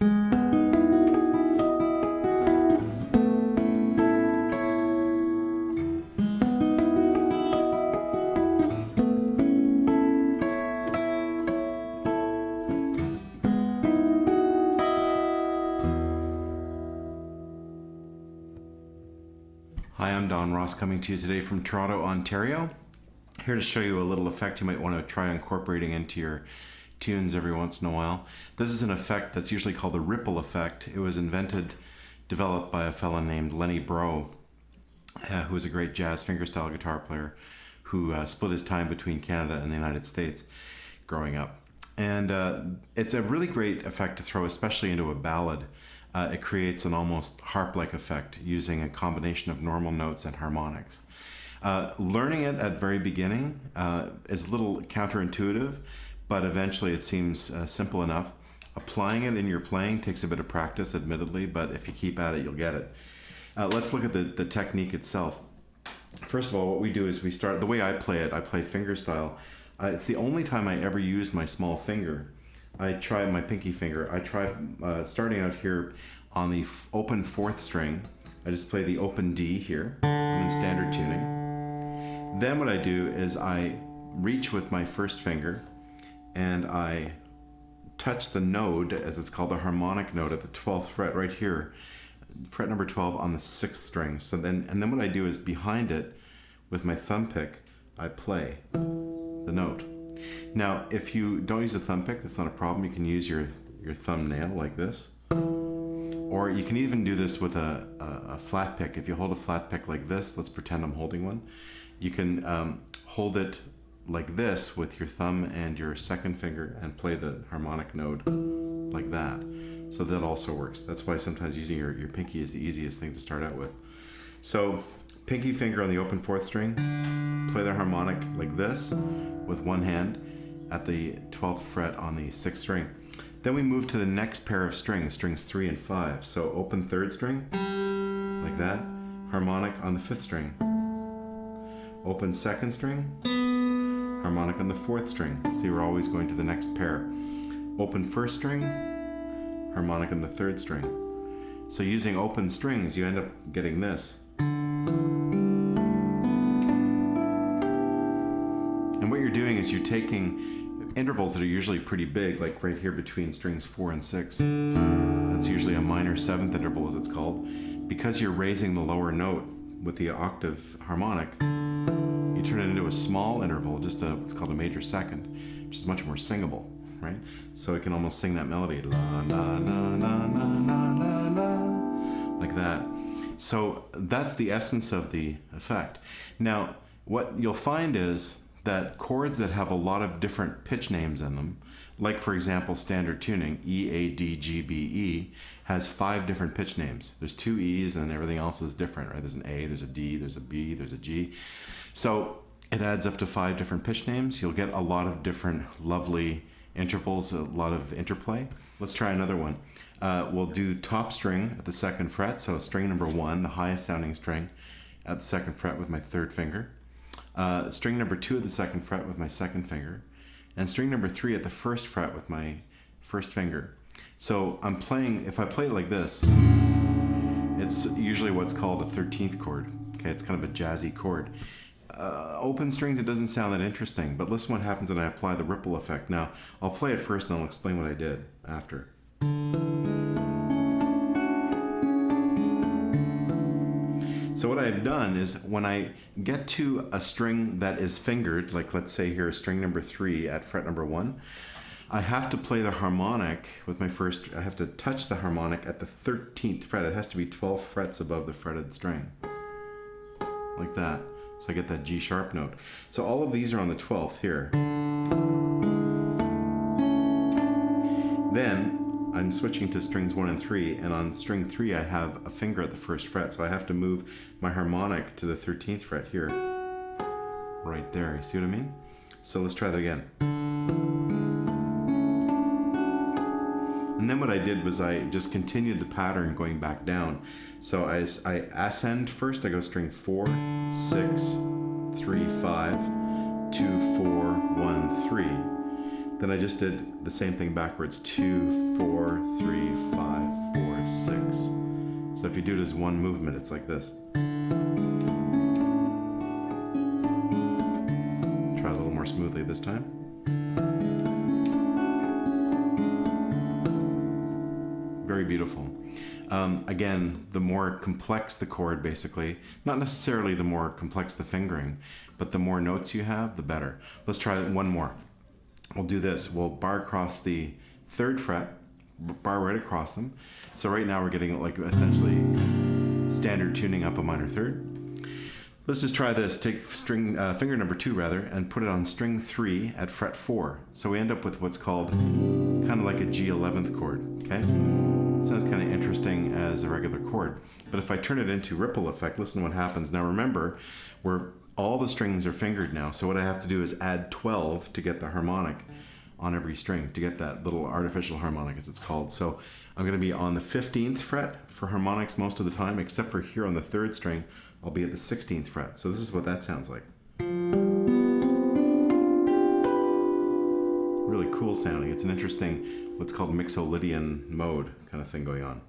Hi, I'm Don Ross coming to you today from Toronto, Ontario. Here to show you a little effect you might want to try incorporating into your tunes every once in a while. This is an effect that's usually called the ripple effect. It was developed by a fellow named Lenny Breau, who was a great jazz fingerstyle guitar player who split his time between Canada and the United States growing up. And it's a really great effect to throw, especially into a ballad. It creates an almost harp-like effect using a combination of normal notes and harmonics. Learning it at very beginning is a little counterintuitive, but eventually it seems simple enough. Applying it in your playing takes a bit of practice, admittedly, but if you keep at it, you'll get it. Let's look at the technique itself. First of all, what we do is we start, the way I play it, I play fingerstyle. It's the only time I ever use my small finger. I try my pinky finger. I try starting out here on the open fourth string. I just play the open D here. I'm in standard tuning. Then what I do is I reach with my first finger and I touch the node, as it's called, the harmonic note at the 12th fret right here, fret number 12 on the 6th string. So then what I do is behind it with my thumb pick, I play the note. Now, if you don't use a thumb pick, that's not a problem. You can use your thumbnail like this. Or you can even do this with a flat pick. If you hold a flat pick like this, let's pretend I'm holding one. You can hold it like this with your thumb and your second finger and play the harmonic note like that. So that also works. That's why sometimes using your pinky is the easiest thing to start out with. So pinky finger on the open fourth string, play the harmonic like this with one hand at the 12th fret on the 6th string. Then we move to the next pair of strings, strings 3 and 5. So open third string, like that, harmonic on the 5th string. Open second string, harmonic on the 4th string. See, we're always going to the next pair. Open first string, harmonic on the 3rd string. So using open strings, you end up getting this. And what you're doing is you're taking intervals that are usually pretty big, like right here between strings 4 and 6. That's usually a minor 7th interval, as it's called. Because you're raising the lower note with the octave harmonic, you turn it into a small interval, just what's called a major second, which is much more singable, right? So it can almost sing that melody, la la la la la la la, like that. So that's the essence of the effect. Now, what you'll find is that chords that have a lot of different pitch names in them, like for example standard tuning, E, A, D, G, B, E, has 5 different pitch names. There's 2 E's and everything else is different, right? There's an A, there's a D, there's a B, there's a G. So it adds up to 5 different pitch names. You'll get a lot of different lovely intervals, a lot of interplay. Let's try another one. We'll do top string at the 2nd fret, so string number 1, the highest sounding string at the 2nd fret with my 3rd finger. String number 2 at the 2nd fret with my 2nd finger, and string number 3 at the 1st fret with my 1st finger. So I'm playing, if I play it like this, it's usually what's called a 13th chord. Okay, it's kind of a jazzy chord. Open strings, it doesn't sound that interesting, but listen what happens when I apply the ripple effect. Now, I'll play it first and I'll explain what I did after. So what I've done is when I get to a string that is fingered, like let's say here string number 3 at fret number 1, I have to play the harmonic with my first, I have to touch the harmonic at the 13th fret. It has to be 12 frets above the fretted string, like that. So I get that G sharp note. So all of these are on the 12th here. Then I'm switching to strings 1 and 3, and on string 3 I have a finger at the 1st fret, so I have to move my harmonic to the 13th fret here. Right there, you see what I mean? So let's try that again. And then what I did was I just continued the pattern going back down. So I ascend first, I go string 4, 6, 3, 5, 2, 4, 1, 3. Then I just did the same thing backwards. 2, 4, 3, 5, 4, 6. So if you do it as one movement, it's like this. Try it a little more smoothly this time. Very beautiful. Again, the more complex the chord, basically, not necessarily the more complex the fingering, but the more notes you have, the better. Let's try one more. We'll do this. We'll bar across the 3rd fret, bar right across them. So right now we're getting like essentially standard tuning up a minor 3rd. Let's just try this. Take string finger number 2 rather, and put it on string 3 at fret 4. So we end up with what's called kind of like a G11th chord. Okay, sounds kind of interesting as a regular chord. But if I turn it into ripple effect, listen to what happens. Now remember, all the strings are fingered now. So what I have to do is add 12 to get the harmonic on every string, to get that little artificial harmonic, as it's called. So I'm going to be on the 15th fret for harmonics most of the time, except for here on the 3rd string, I'll be at the 16th fret. So this is what that sounds like. Really cool sounding. It's an interesting, what's called mixolydian mode kind of thing going on.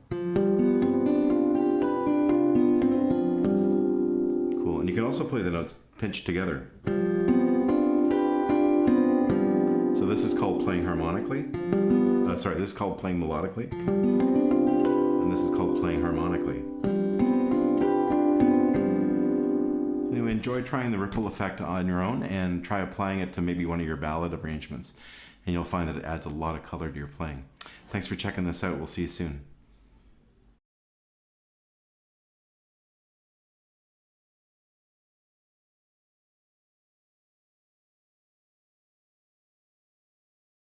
Cool. And you can also play the notes pinched together. So this is called playing harmonically. This is called playing melodically. And this is called playing harmonically. Anyway, enjoy trying the ripple effect on your own and try applying it to maybe one of your ballad arrangements. And you'll find that it adds a lot of color to your playing. Thanks for checking this out. We'll see you soon.